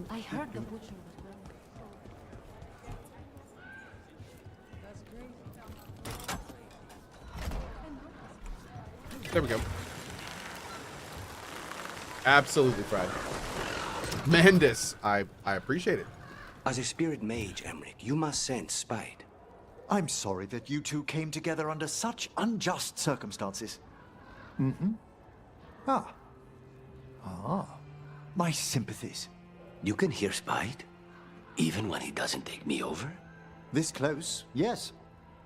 I heard the butcher was very... There we go. Absolutely fried. Tremendous. I appreciate it. As a spirit mage, Emmerich, you must sense spite. I'm sorry that you two came together under such unjust circumstances. Mm-hmm. Ah. My sympathies. You can hear spite, even when he doesn't take me over? This close, yes.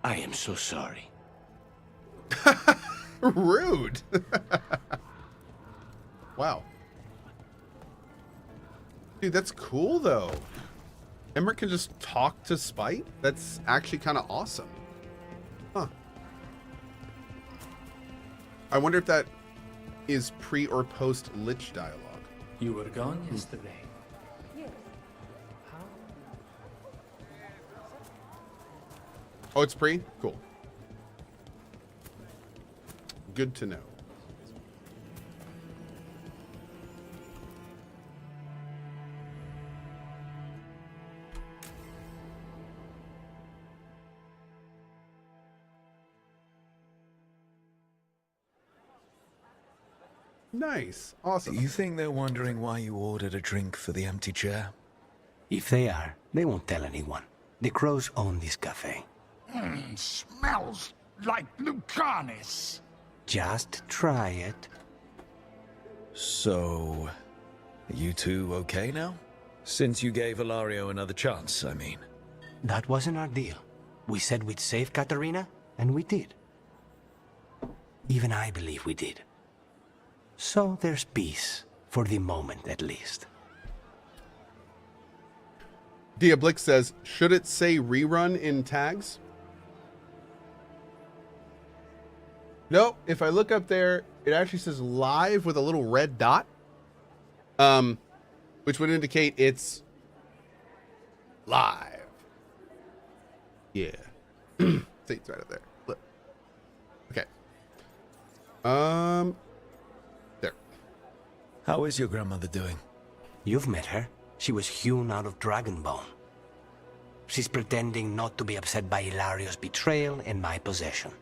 I am so sorry. Rude. Wow. Dude, that's cool, though. Emmerich can just talk to Spite? That's actually kind of awesome. Huh. I wonder if that is pre or post Lich dialogue. You were gone yesterday. Oh, it's pre? Cool. Good to know. Nice. Awesome. Do you think they're wondering why you ordered a drink for the empty chair? If they are, they won't tell anyone. The crows own this cafe. Smells like Lucanis. Just try it. So, are you two okay now? Since you gave Ilario another chance, I mean. That wasn't our deal. We said we'd save Katarina, and we did. Even I believe we did. So there's peace, for the moment at least. Diablix says, should it say rerun in tags? No, if I look up there, it actually says live with a little red dot. Which would indicate it's live. Yeah. See, it's right up there. Look. Okay. There. How is your grandmother doing? You've met her. She was hewn out of dragon bone. She's pretending not to be upset by Ilario's betrayal and my possession.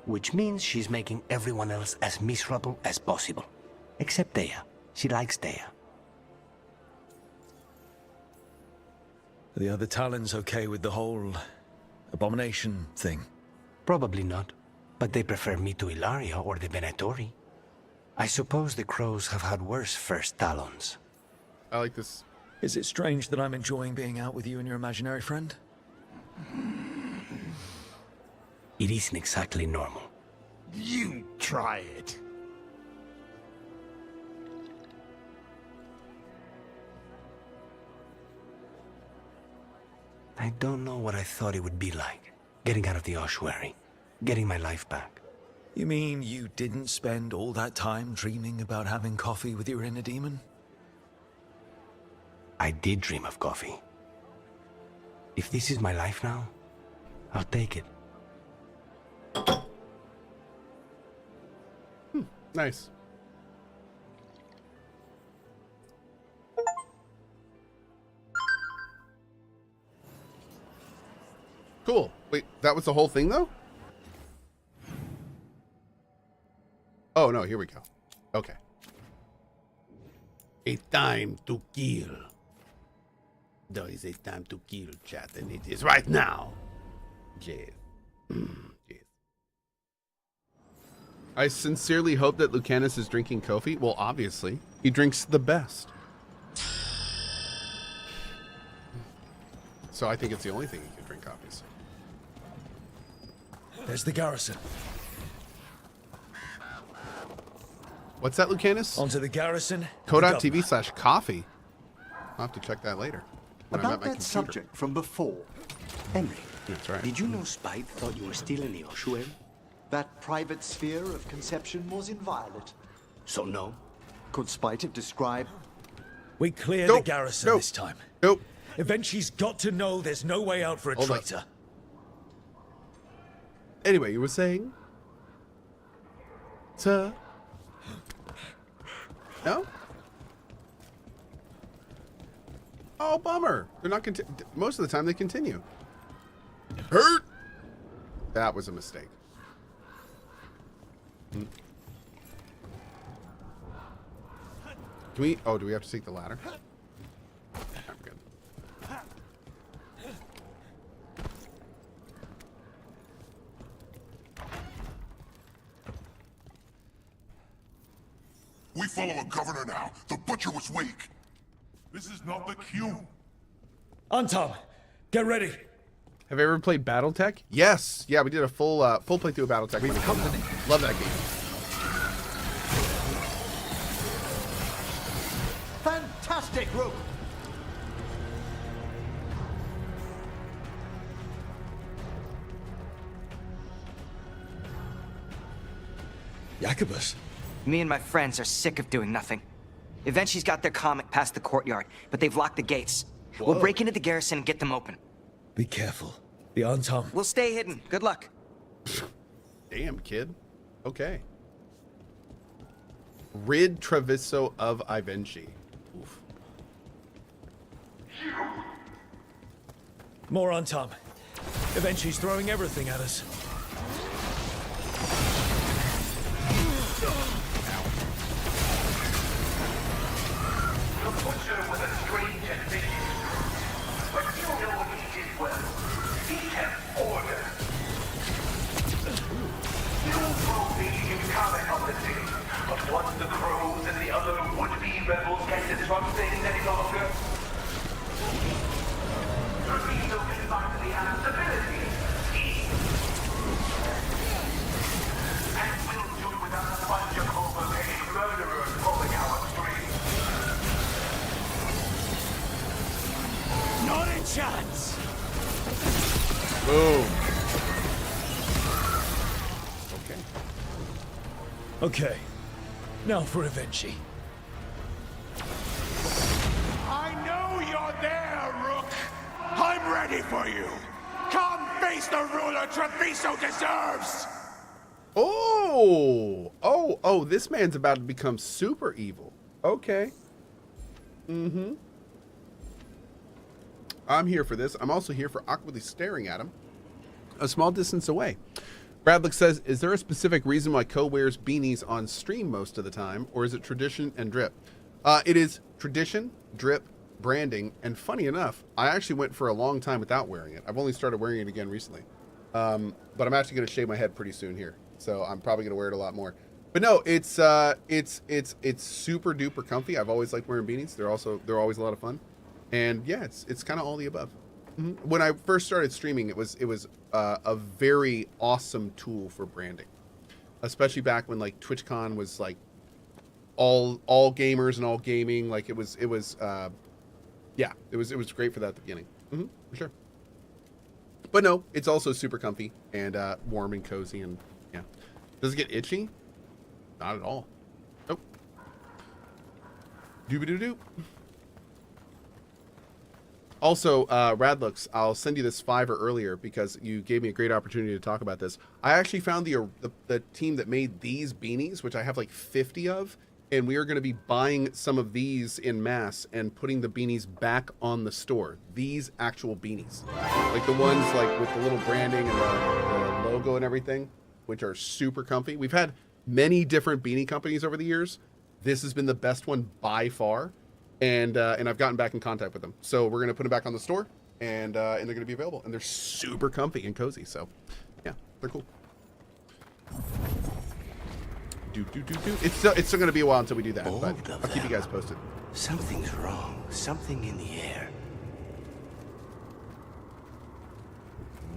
Which means she's making everyone else as miserable as possible. Except Dea. She likes Dea. Are the other Talons okay with the whole abomination thing? Probably not. But they prefer me to Ilario or the Venatori. I suppose the crows have had worse first Talons. I like this. Is it strange that I'm enjoying being out with you and your imaginary friend? It isn't exactly normal. You try it. I don't know what I thought it would be like. Getting out of the ossuary. Getting my life back. You mean you didn't spend all that time dreaming about having coffee with your inner demon? I did dream of coffee. If this is my life now, I'll take it. Nice. Cool. Wait, that was the whole thing, though? Oh, no, here we go. Okay. A time to kill. There is a time to kill, chat, and it is right now. Yes. Yes. I sincerely hope that Lucanus is drinking coffee. Well, obviously. He drinks the best. So I think it's the only thing he can drink, obviously. There's the garrison. What's that, Lucanus? Onto the garrison. Cohh.tv/coffee. I'll have to check that later. When I'm About at my that computer. subject from before, Henry, That's right. did you know Spite thought you were still in the ossuary? that private sphere of conception was inviolate. So no? Could Spite have described... We clear Nope. the garrison Nope. this time. Nope. Evenci's got to know there's no way out for a Hold on. traitor. Anyway, you were saying? Sir? No? Oh, bummer. They're not most of the time they continue. Hurt. That was a mistake. Can we? Oh, do we have to take the ladder? I'm good. We follow a governor now. The butcher was weak. This is not the queue. Antom, get ready. Have you ever played BattleTech? Yes. Yeah, we did a full playthrough of BattleTech. Love that game. Fantastic, Rook! Jacobus. Me and my friends are sick of doing nothing. Ivenci's got their comic past the courtyard, but they've locked the gates. Whoa. We'll break into the garrison and get them open. Be careful. The Antom. We'll stay hidden. Good luck. Damn, kid. Okay. Rid Treviso of Ivenci. Oof. More Antom. Ivenci's throwing everything at us. The butcher was a strange and vicious, but you know what he did well. He kept order. You probably can comment on the thing, but once the crows and the other would-be rebels can't disrupt things any longer, Treviso can finally have stability. And we'll do it without a bunch of overpaid murderers pulling our strings. Not a chance! Boom. Okay. Okay. Now for Ivenci. I know you're there, Rook! I'm ready for you! Come face the ruler Treviso deserves! Oh, this man's about to become super evil. Okay. I'm here for this. I'm also here for awkwardly staring at him a small distance away. Bradlick says, is there a specific reason why Cohh wears beanies on stream most of the time, or is it tradition and drip? It is tradition, drip, branding, and funny enough, I actually went for a long time without wearing it. I've only started wearing it again recently. But I'm actually going to shave my head pretty soon here, so I'm probably going to wear it a lot more. But no, it's super duper comfy. I've always liked wearing beanies. They're always a lot of fun. And yeah, it's kind of all the above. When I first started streaming, it was a very awesome tool for branding, especially back when like TwitchCon was like all gamers and all gaming. Like it was great for that at the beginning. For sure. But no, it's also super comfy and warm and cozy, and yeah. Does it get itchy? Not at all. Nope. Doobie-doo-doo. Also, Radlux, I'll send you this $5 earlier because you gave me a great opportunity to talk about this. I actually found the team that made these beanies, which I have like 50 of, and we are going to be buying some of these in mass and putting the beanies back on the store. These actual beanies, like the ones like with the little branding and the logo and everything, which are super comfy. We've had many different beanie companies over the years. This has been the best one by far. And I've gotten back in contact with them. So we're going to put them back on the store, and they're going to be available. And they're super comfy and cozy. So, yeah, they're cool. It's still going to be a while until we do that, but I'll keep you guys posted. Something's wrong. Something in the air.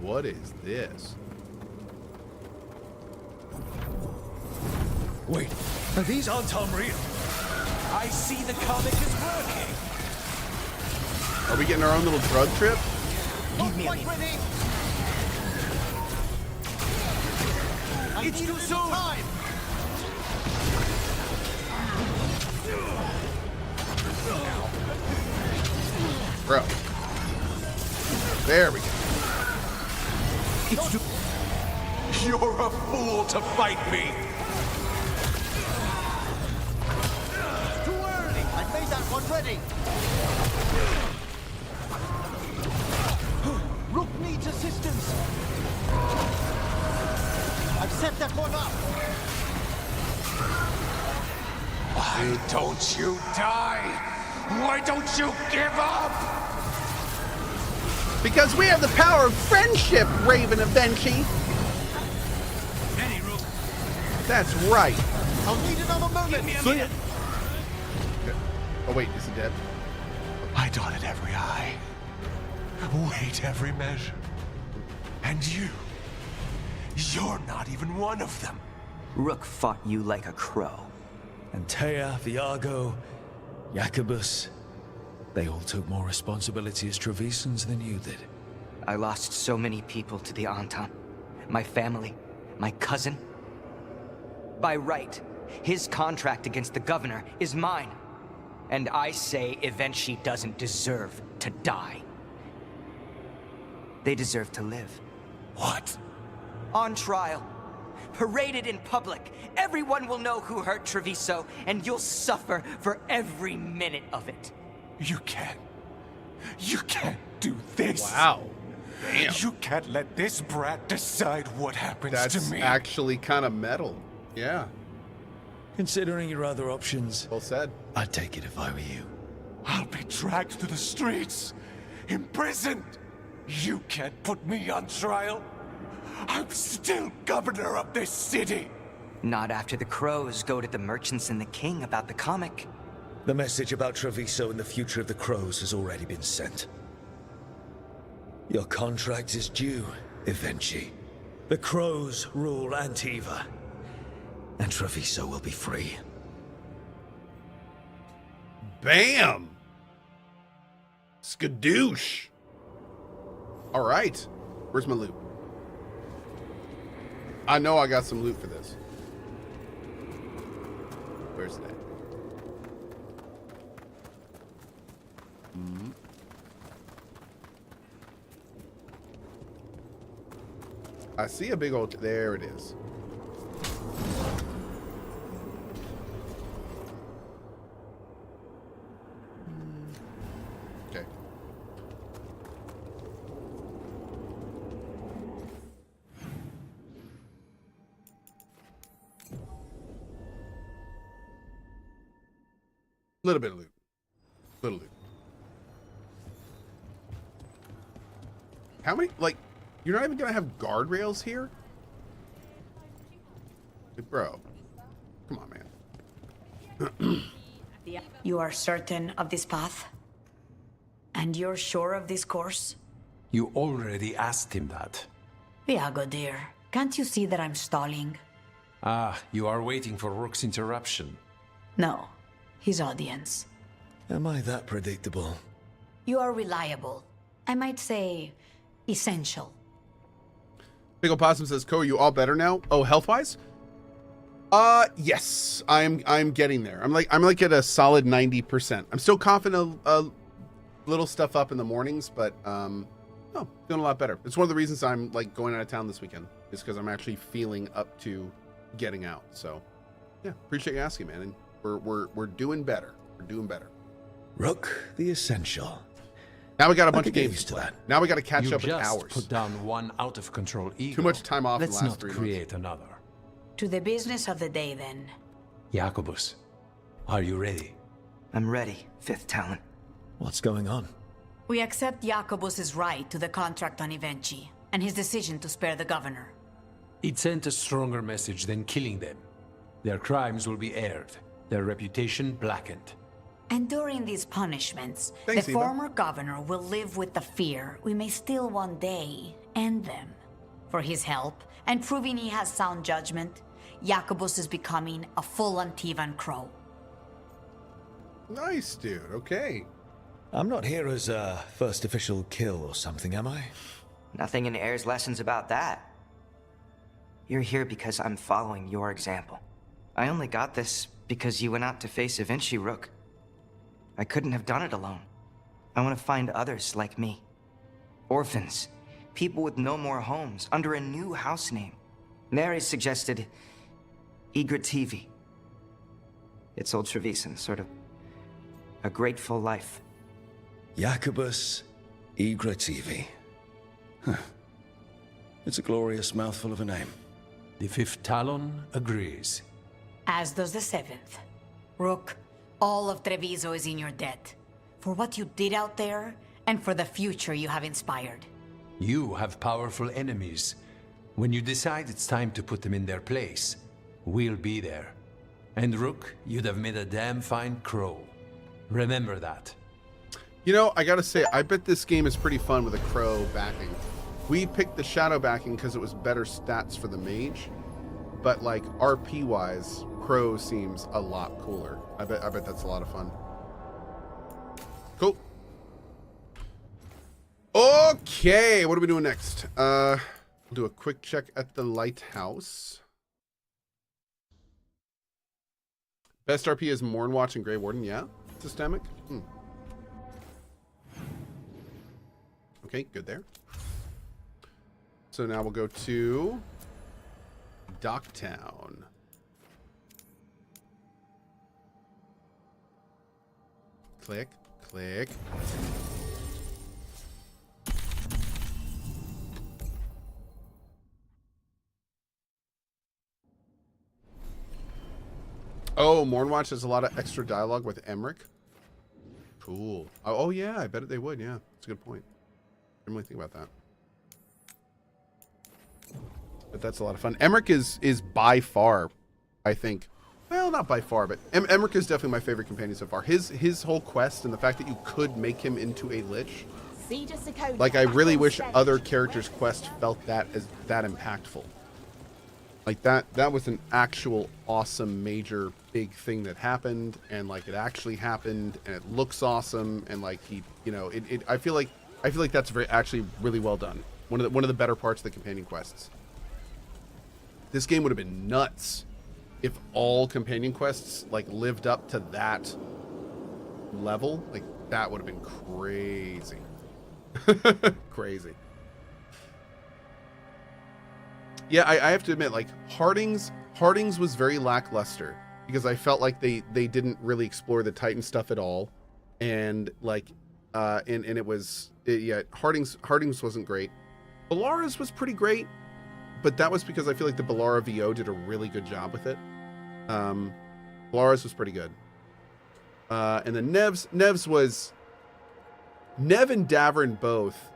What is this? Wait, are these Antom real? I see the comic is working! Are we getting our own little drug trip? Not quite ready! It's too soon! Time! Bro. There we go. It's too... You're a fool to fight me! Too early! I made that one ready! needs assistance. I've set that one up. Why don't you die? Why don't you give up? Because we have the power of friendship, Raven Ivenci. That's right. I'll need another moment. See ya. Oh wait, is he dead? I dotted every I, weighed every measure. And you're not even one of them. Rook fought you like a crow. Antea, Viago, Jacobus, they all took more responsibility as Trevisans than you did. I lost so many people to the Entente. My family, my cousin. By right, his contract against the governor is mine. And I say Ivenci doesn't deserve to die. They deserve to live. What? On trial. Paraded in public. Everyone will know who hurt Treviso, and you'll suffer for every minute of it. You can't do this. Wow. Damn. You can't let this brat decide what happens to That's me. actually kind of metal. Yeah. Considering your other options, Well said. I'd take it if I were you. I'll be dragged to the streets, imprisoned. You can't put me on trial. I'm still governor of this city. Not after the crows goaded the merchants and the king about the comic. The message about Treviso and the future of the Crows has already been sent. Your contract is due, Ivenci. The Crows rule Antiva, and Treviso will be free. Bam! Skadoosh! All right. Where's my loot? I know I got some loot for this. Where's that? I see a big old... There it is. Okay. Little bit of loot. Little loot. How many? Like, you're not even gonna have guardrails here? Like, bro. Come on, man. You are certain of this path? And you're sure of this course? You already asked him that. Viago, dear, can't you see that I'm stalling? Ah, you are waiting for Rook's interruption. No, his audience. Am I that predictable? You are reliable. I might say, essential. Big ol' Possum says, Cohh, are you all better now? Oh, health-wise? Yes. I'm getting there. I'm like at a solid 90%. I'm still coughing a little stuff up in the mornings, but no, feeling a lot better. It's one of the reasons I'm like going out of town this weekend, is because I'm actually feeling up to getting out. So yeah, appreciate you asking, man. And we're doing better. We're doing better. Rook, the essential. Now we got a I bunch could of get games used to to play. that. Now we got to catch You up with just hours. put down one out-of-control ego. Too much time off in the Let's last not 3 months. create another. To the business of the day, then. Jacobus, are you ready? I'm ready, Fifth Talon. What's going on? We accept Jacobus's right to the contract on Ivenci, and his decision to spare the governor. It sent a stronger message than killing them. Their crimes will be aired, their reputation blackened. And during these punishments, Thanks, the Eva. former governor will live with the fear we may still one day end them. For his help, and proving he has sound judgment, Jacobus is becoming a full Antivan Crow. Nice, dude. Okay. I'm not here as a first official kill or something, am I? Nothing in Air's lessons about that. You're here because I'm following your example. I only got this because you went out to face Ivenci, Rook. I couldn't have done it alone. I want to find others like me. Orphans. People with no more homes, under a new house name. Neri suggested Igrativi. It's old Trevisan, sort of a grateful life. Jacobus Igrativi. It's a glorious mouthful of a name. The Fifth Talon agrees. As does the 7th. Rook, all of Treviso is in your debt. For what you did out there, and for the future you have inspired. You have powerful enemies. When you decide it's time to put them in their place, we'll be there. And Rook, you'd have made a damn fine crow. Remember that. You know, I gotta say, I bet this game is pretty fun with a crow backing. We picked the shadow backing because it was better stats for the mage, but like RP wise, crow seems a lot cooler. I bet that's a lot of fun. Cool. Okay, what are we doing next? We'll do a quick check at the lighthouse. Best RP is Mornwatch and Grey Warden, yeah? Systemic? Okay, good there. So now we'll go to Docktown. Click, click. Oh, Mornwatch has a lot of extra dialogue with Emmerich. Cool. Oh yeah, I bet they would. Yeah, that's a good point. Didn't really think about that. But that's a lot of fun. Emmerich is by far, I think, well, not by far, but Emmerich is definitely my favorite companion so far. His whole quest and the fact that you could make him into a lich. Like, I really wish other characters' quest felt that impactful. Like that was an actual awesome major big thing that happened, and like it actually happened, and it looks awesome, and like he, you know, I feel like that's actually really well done. One of the better parts of the companion quests. This game would have been nuts if all companion quests like lived up to that level. Like that would have been crazy. Crazy. Yeah, I have to admit, like Harding's was very lackluster because I felt like they didn't really explore the Titan stuff at all, and like and it was Harding's wasn't great. Ballara's was pretty great, but that was because I feel like the Ballara VO did a really good job with it. Ballara's was pretty good, and then Nev's was Nev and Davern both.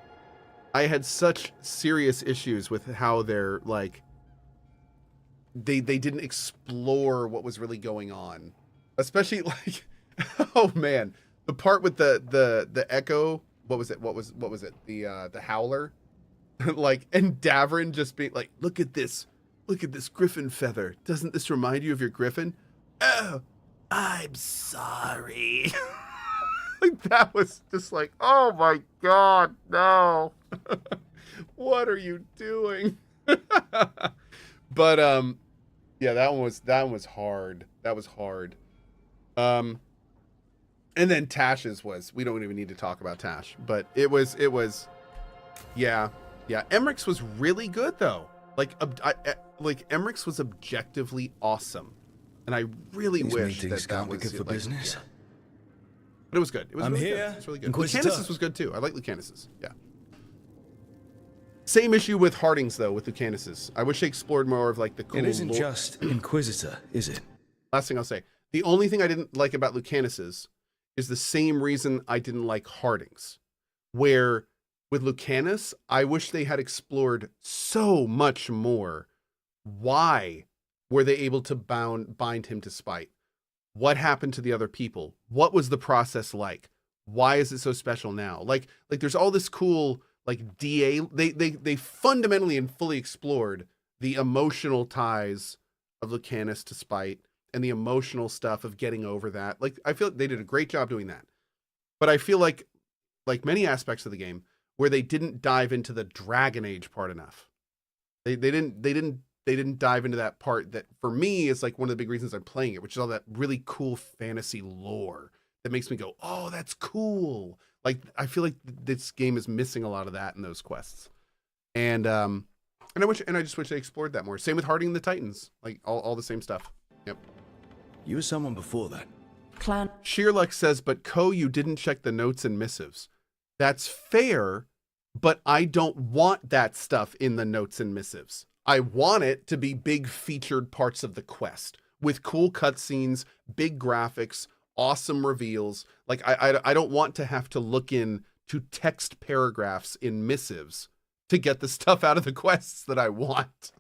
I had such serious issues with how they're like they didn't explore what was really going on, especially like oh man, the part with the echo. What was it? The howler, like, and Davern just being like, look at this griffin feather. Doesn't this remind you of your griffin? Oh, I'm sorry. Like that was just like, oh my god, no. What are you doing? But yeah, that one was hard. That was hard. And then Tash's was, we don't even need to talk about Tash, but it was yeah. Emmerich's was really good though. Like Emmerich's was objectively awesome, and I really wish that was good for business. Yeah. But it was good. It was I'm really here. good. It was really good. Inquisitor. Lucanus's was good too. I like Lucanus's. Yeah. Same issue with Harding's though, with Lucanus's. I wish they explored more of like the cool. It isn't just Inquisitor, is it? Last thing I'll say. The only thing I didn't like about Lucanus's is the same reason I didn't like Harding's. Where with Lucanus, I wish they had explored so much more. Why were they able to bind him to spite? What happened to the other people? What was the process like? Why is it so special now? Like there's all this cool like DA. They fundamentally and fully explored the emotional ties of Lucanus to spite and the emotional stuff of getting over that. Like I feel like they did a great job doing that. But I feel like many aspects of the game where they didn't dive into the Dragon Age part enough. They didn't dive into that part that for me is like one of the big reasons I'm playing it, which is all that really cool fantasy lore that makes me go, oh, that's cool. Like I feel like this game is missing a lot of that in those quests. And I just wish they explored that more. Same with Harding and the Titans, like all the same stuff. Yep. You were someone before that. Clan. Sheerluck says, but Cohh, you didn't check the notes and missives. That's fair, but I don't want that stuff in the notes and missives. I want it to be big featured parts of the quest with cool cutscenes, big graphics, awesome reveals. Like I don't want to have to look in to text paragraphs in missives to get the stuff out of the quests that I want.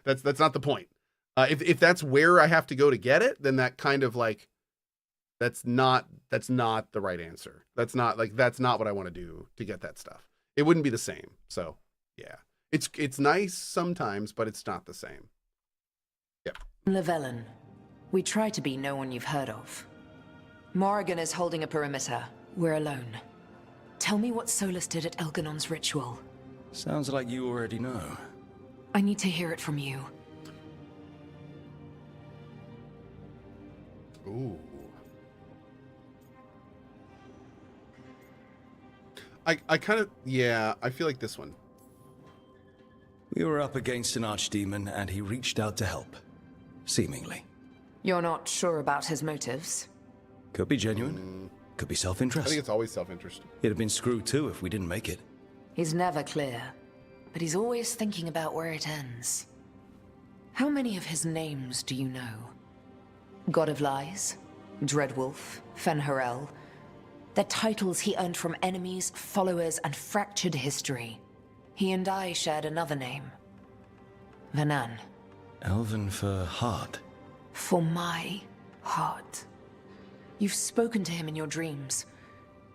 That's not the point. If that's where I have to go to get it, then that kind of like, that's not the right answer. That's not what I want to do to get that stuff. It wouldn't be the same. So yeah, it's nice sometimes, but it's not the same. Yep. Llewellyn, we try to be no one you've heard of. Morrigan is holding a perimeter. We're alone. Tell me what Solus did at Elganon's ritual. Sounds like you already know. I need to hear it from you. Ooh. I kind of, yeah, I feel like this one. We were up against an archdemon and he reached out to help. Seemingly. You're not sure about his motives? Could be genuine. Could be I self-interest. think it's always self-interest. He'd have been screwed too if we didn't make it. He's never clear, but he's always thinking about where it ends. How many of his names do you know? God of Lies, Dreadwolf, Fen'Harel. They're titles he earned from enemies, followers, and fractured history. He and I shared another name. Vanan. Elven for heart. For my heart. You've spoken to him in your dreams.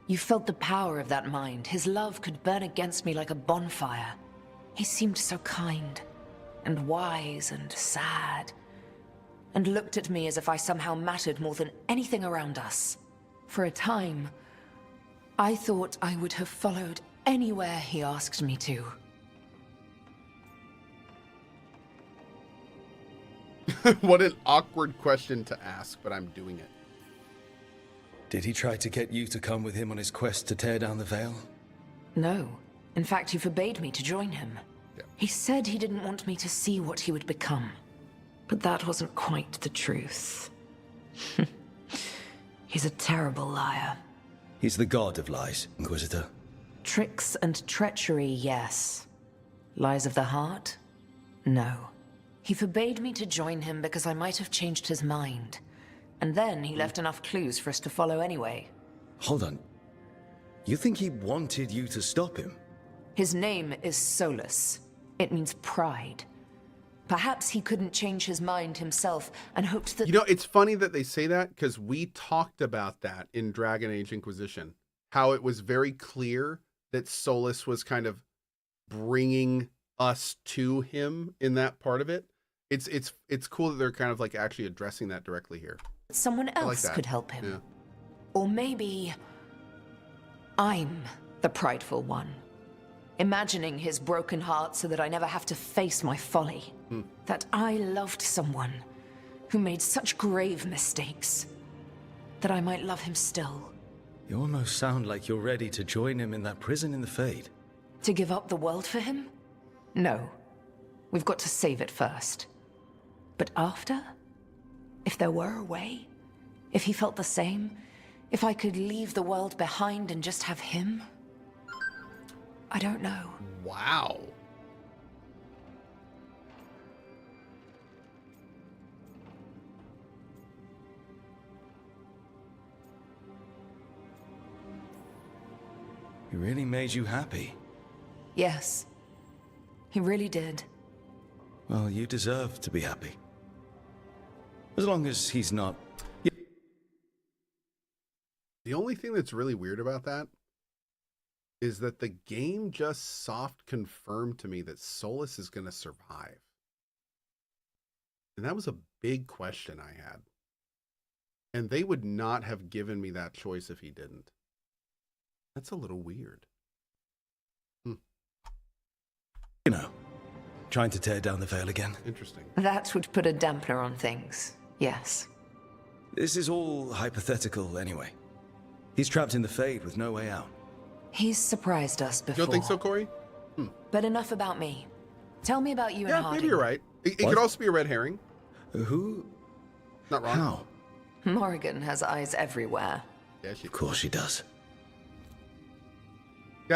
You felt the power of that mind. His love could burn against me like a bonfire. He seemed so kind, and wise, and sad, and looked at me as if I somehow mattered more than anything around us. For a time, I thought I would have followed anywhere he asked me to. What an awkward question to ask, but I'm doing it. Did he try to get you to come with him on his quest to tear down the Veil? No. In fact, he forbade me to join him. Yeah. He said he didn't want me to see what he would become. But that wasn't quite the truth. He's a terrible liar. He's the god of lies, Inquisitor. Tricks and treachery, yes. Lies of the heart? No. He forbade me to join him because I might have changed his mind. And then he left enough clues for us to follow anyway. Hold on. You think he wanted you to stop him? His name is Solus. It means pride. Perhaps he couldn't change his mind himself and hoped that... You know, it's funny that they say that because we talked about that in Dragon Age Inquisition. How it was very clear that Solus was kind of bringing us to him in that part of it. It's cool that they're kind of like actually addressing that directly here. someone else could help him. Yeah. Or maybe I'm the prideful one, imagining his broken heart so that I never have to face my folly. That I loved someone who made such grave mistakes that I might love him still. You almost sound like you're ready to join him in that prison in the Fade. To give up the world for him? No. We've got to save it first. But after? If there were a way? If he felt the same? If I could leave the world behind and just have him? I don't know. Wow. He really made you happy. Yes. He really did. Well, you deserve to be happy. As long as he's not... The only thing that's really weird about that is that the game just soft confirmed to me that Solus is going to survive. And that was a big question I had. And they would not have given me that choice if he didn't. That's a little weird. You know, trying to tear down the Veil again. Interesting. That would put a dampener on things. Yes. This is all hypothetical anyway. He's trapped in the Fade with no way out. He's surprised us before. You don't think so, Corey? But enough about me. Tell me about you and Yeah, Harding. maybe you're right. It could also be a red herring. Who? Not wrong. How? Morrigan has eyes everywhere. Yeah, Of course she does.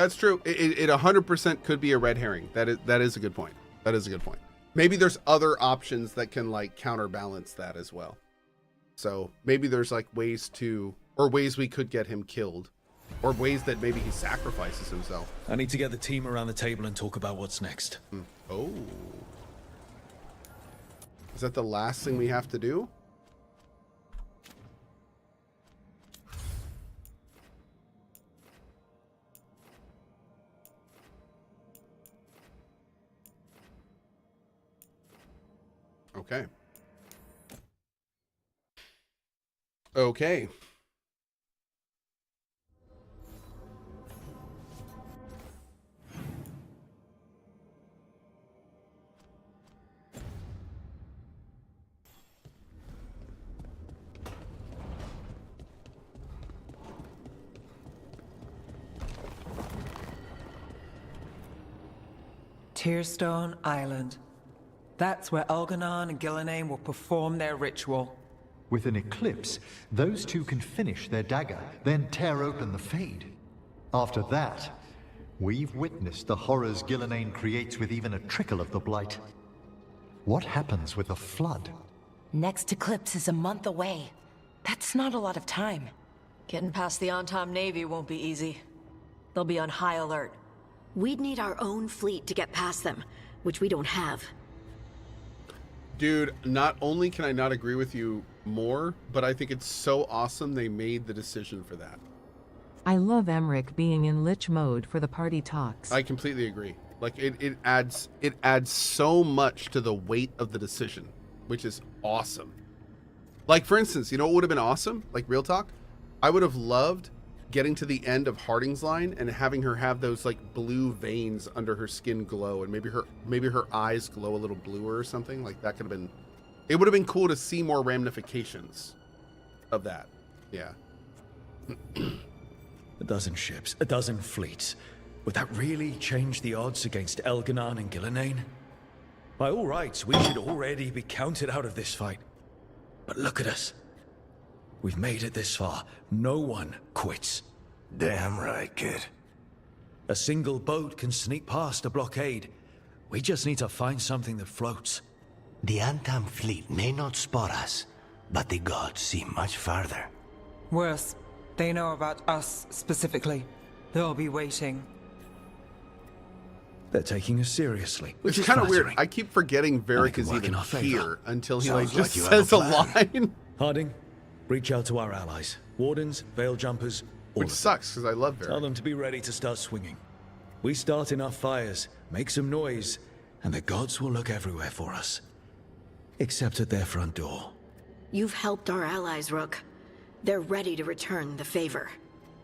That's true. It 100% could be a red herring. That is a good point. That is a good point. Maybe there's other options that can like counterbalance that as well. So maybe there's like ways we could get him killed, or ways that maybe he sacrifices himself. I need to get the team around the table and talk about what's next. Oh. Is that the last thing we have to do? Okay. Okay. Tearstone Island. That's where Elganon and Gillenane will perform their ritual. With an eclipse, those two can finish their dagger, then tear open the Fade. After that, we've witnessed the horrors Gillenane creates with even a trickle of the Blight. What happens with a flood? Next eclipse is a month away. That's not a lot of time. Getting past the on-time Navy won't be easy. They'll be on high alert. We'd need our own fleet to get past them, which we don't have. Dude, not only can I not agree with you more, but I think it's so awesome they made the decision for that. I love Emmerich being in lich mode for the party talks. I completely agree. Like it adds so much to the weight of the decision, which is awesome. Like for instance, you know what would have been awesome? Like real talk, I would have loved getting to the end of Harding's line and having her have those like blue veins under her skin glow, and maybe her eyes glow a little bluer or something. Like that could have been, it would have been cool to see more ramifications of that. Yeah. A dozen ships, a dozen fleets. Would that really change the odds against Elganon and Gillenane? By all rights, we should already be counted out of this fight. But look at us. We've made it this far. No one quits. Damn right, kid. A single boat can sneak past a blockade. We just need to find something that floats. The Antam fleet may not spot us, but the gods see much farther. Worse, they know about us specifically. They'll be waiting. They're taking us seriously. Which is kind of weird. I keep forgetting Varric is even here until he like just says a line. Harding, reach out to our allies. Wardens, veil jumpers, which sucks because I love Varric. Tell them to be ready to start swinging. We start enough fires, make some noise, and the gods will look everywhere for us. Except at their front door. You've helped our allies, Rook. They're ready to return the favor.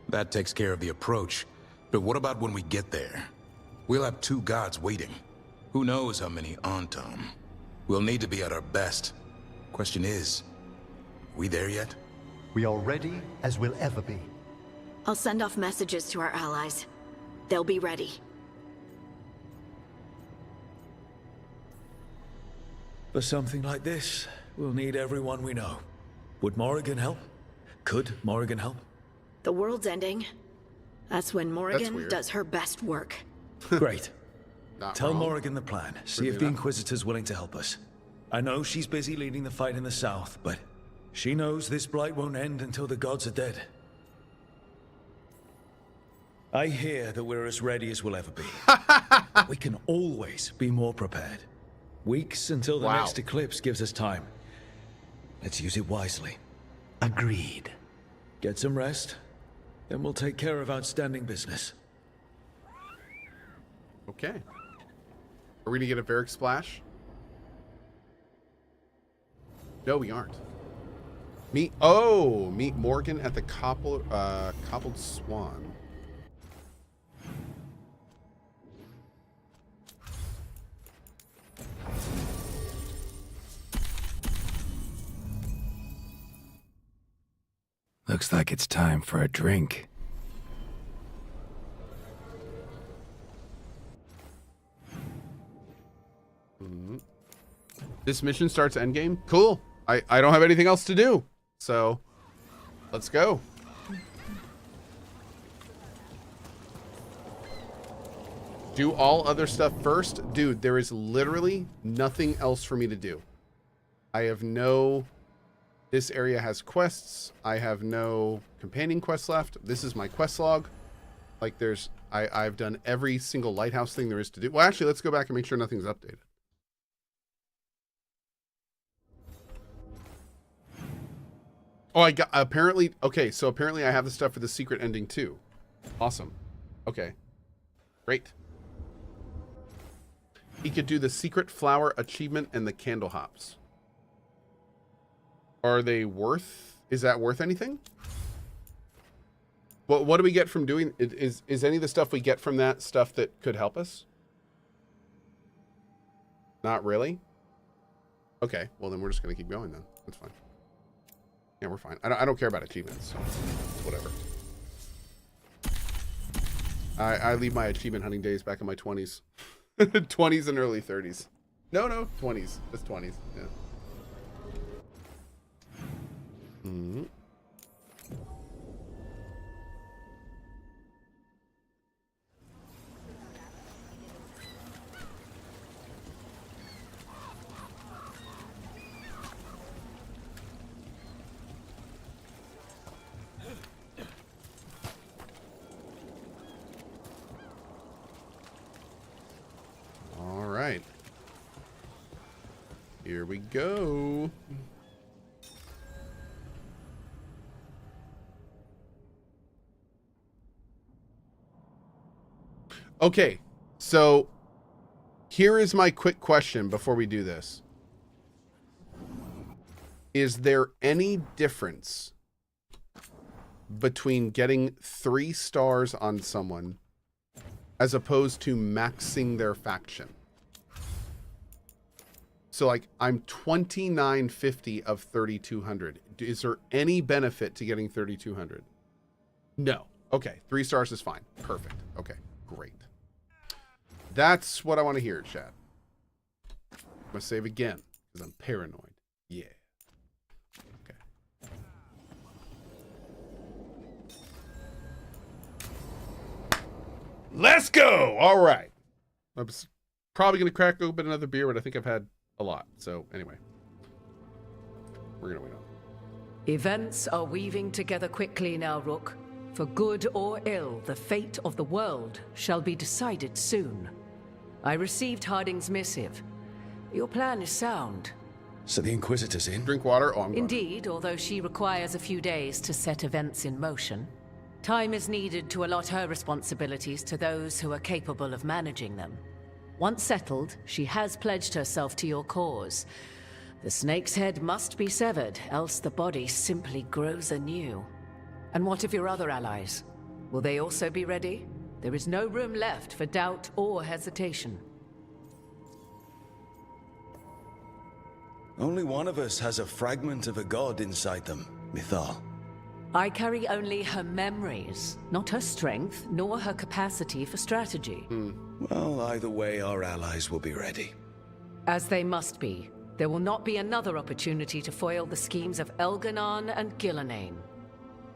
That takes care of the approach. But what about when we get there? We'll have two gods waiting. Who knows how many Antam? We'll need to be at our best. Question is, we there yet? We are ready as we'll ever be. I'll send off messages to our allies. They'll be ready. For something like this, we'll need everyone we know. Would Morrigan help? Could Morrigan help? The world's ending. That's when Morrigan does her best work. Great. Tell wrong. Morrigan the plan. See if the Inquisitor's willing to help us. I know she's busy leading the fight in the south, but she knows this blight won't end until the gods are dead. I hear that we're as ready as we'll ever be. We can always be more prepared. Weeks until the next eclipse gives us time. Let's use it wisely. Agreed. Get some rest, then we'll take care of outstanding business. Okay. Are we gonna get a Varric splash? No, we aren't. Meet Morgan at the Cobbled Swan. Looks like it's time for a drink. This mission starts endgame. Cool. I don't have anything else to do, so let's go. Do all other stuff first? Dude, there is literally nothing else for me to do. I have no... This area has quests. I have no companion quests left. This is my quest log. Like, there's... I've done every single lighthouse thing there is to do. Well, actually, let's go back and make sure nothing's updated. Oh, I got... Apparently... Okay, so apparently I have the stuff for the secret ending, too. Awesome. Okay. Great. He could do the secret flower achievement and the candle hops. Are they worth... Is that worth anything? What do we get from doing... Is any of the stuff we get from that stuff that could help us? Not really? Okay, well then we're just going to keep going then. That's fine. Yeah, we're fine. I don't care about achievements, so whatever. I leave my achievement hunting days back in my 20s. 20s and early 30s. No, 20s. Just 20s, yeah. Mm-hmm. All right. Here we go. Okay, so here is my quick question before we do this. Is there any difference between getting 3 stars on someone as opposed to maxing their faction? So like I'm 2950 of 3200. Is there any benefit to getting 3200? No. Okay, 3 stars is fine. Perfect. Okay, great. That's what I want to hear, chat. I'm gonna save again because I'm paranoid. Yeah. Okay. Let's go. All right. I was probably gonna crack open another beer, but I think I've had a lot. So anyway, we're gonna wait on. Events are weaving together quickly now, Rook. For good or ill, the fate of the world shall be decided soon. I received Harding's missive. Your plan is sound. So the Inquisitor's in? Drink water? Oh, I'm Indeed, although she requires a few days to set events in motion. Time is needed to allot her responsibilities to those who are capable of managing them. Once settled, she has pledged herself to your cause. The snake's head must be severed, else the body simply grows anew. And what of your other allies? Will they also be ready? There is no room left for doubt or hesitation. Only one of us has a fragment of a god inside them, Mythal. I carry only her memories, not her strength, nor her capacity for strategy. Well, either way, our allies will be ready. As they must be. There will not be another opportunity to foil the schemes of Elganon and Gillenane.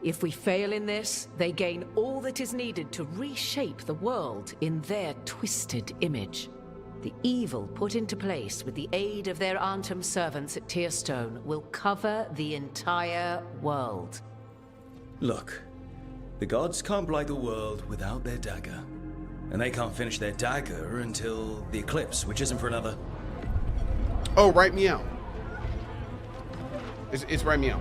If we fail in this, they gain all that is needed to reshape the world in their twisted image. The evil put into place with the aid of their Arnhem servants at Tearstone will cover the entire world. Look, the gods can't blight the world without their dagger. And they can't finish their dagger until the eclipse, which isn't for another... Oh, right meow. It's right meow.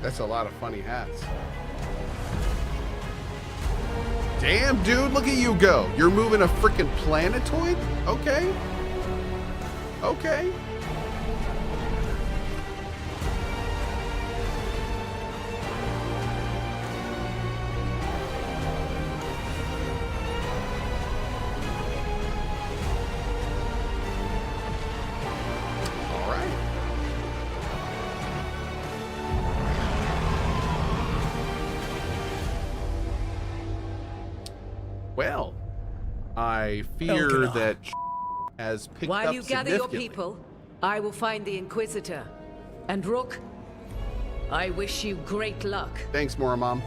That's a lot of funny hats. Damn, dude, look at you go. You're moving a freaking planetoid? Okay. Okay. I fear Elganon. that has picked While up you gather your significantly. people, I will find the Inquisitor. And Rook, I wish you great luck. Thanks, Moramom.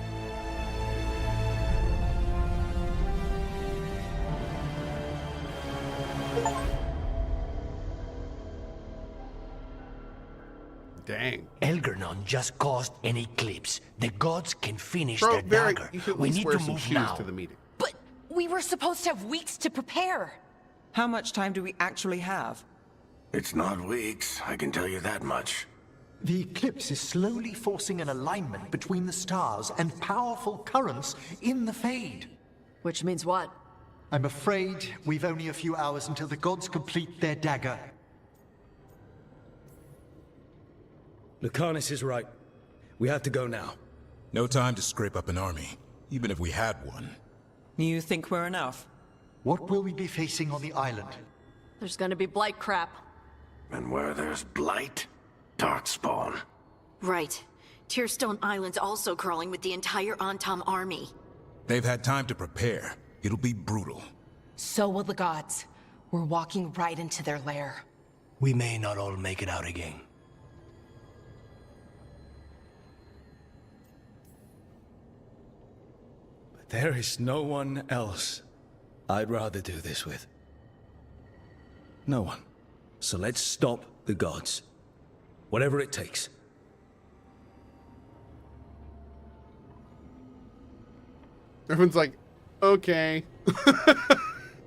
Dang. Elganon just caused an eclipse. The gods can finish Bro, their Barry, dagger. you should at We least need wear to some move shoes now. to the meeting. We were supposed to have weeks to prepare. How much time do we actually have? It's not weeks, I can tell you that much. The eclipse is slowly forcing an alignment between the stars and powerful currents in the Fade. Which means what? I'm afraid we've only a few hours until the gods complete their dagger. Lucanus is right. We have to go now. No time to scrape up an army, even if we had one. You think we're enough? What will we be facing on the island? There's gonna be blight crap. And where there's blight, darkspawn. Right. Tearstone Island's also crawling with the entire Antom army. They've had time to prepare. It'll be brutal. So will the gods. We're walking right into their lair. We may not all make it out again. But there is no one else I'd rather do this with. No one. So let's stop the gods. Whatever it takes. Everyone's like, okay.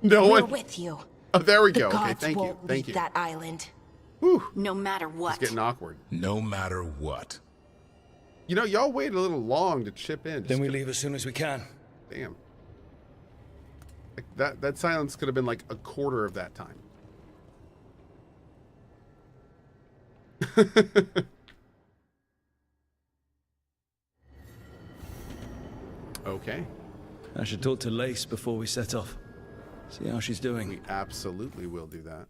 No We're one. with you. Oh, there we The go. Okay, gods thank you. won't Thank leave you. that island. No matter It's what. getting awkward. No matter what. You know, y'all waited a little long to chip in. Then we leave as soon as we can. Damn. Like that silence could have been like a quarter of that time. Okay. I should talk to Lace before we set off. See how she's doing. We absolutely will do that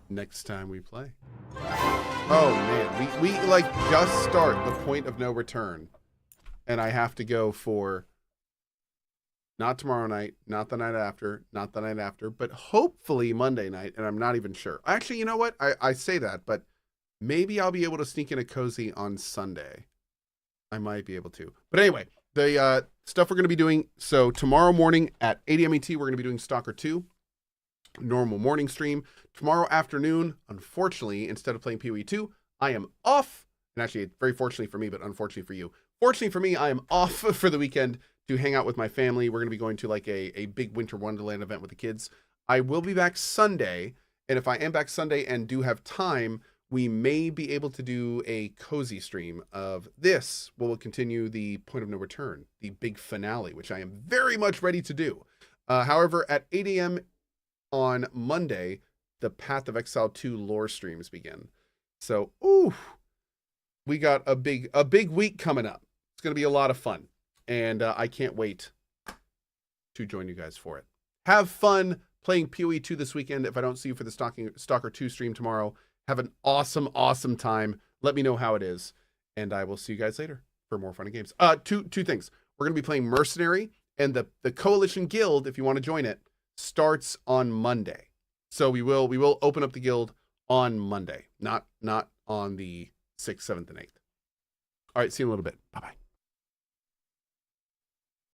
next time we play. Oh man, we like just start the point of no return, and I have to go for not tomorrow night, not the night after, not the night after, but hopefully Monday night, and I'm not even sure. Actually, you know what? I say that, but maybe I'll be able to sneak in a cozy on Sunday. I might be able to. But anyway, the stuff we're going to be doing. So tomorrow morning at 8 a.m. ET, we're going to be doing Stalker 2. Normal morning stream. Tomorrow afternoon, unfortunately, instead of playing PoE 2, I am off. And actually, very fortunately for me, but unfortunately for you. Fortunately for me, I am off for the weekend to hang out with my family. We're going to be going to like a big Winter Wonderland event with the kids. I will be back Sunday. And if I am back Sunday and do have time, we may be able to do a cozy stream of this. We'll continue the Point of No Return, the big finale, which I am very much ready to do. However, at 8 a.m. on Monday, the Path of Exile 2 lore streams begin. So, we got a big week coming up. It's going to be a lot of fun. And I can't wait to join you guys for it. Have fun playing PoE 2 this weekend. If I don't see you for the Stalker 2 stream tomorrow, have an awesome, awesome time. Let me know how it is. And I will see you guys later for more fun and games. Two things. We're going to be playing Mercenary, and the Coalition Guild, if you want to join it, starts on Monday. So we will open up the guild on Monday, not on the 6th, 7th, and 8th. All right, see you in a little bit. Bye-bye.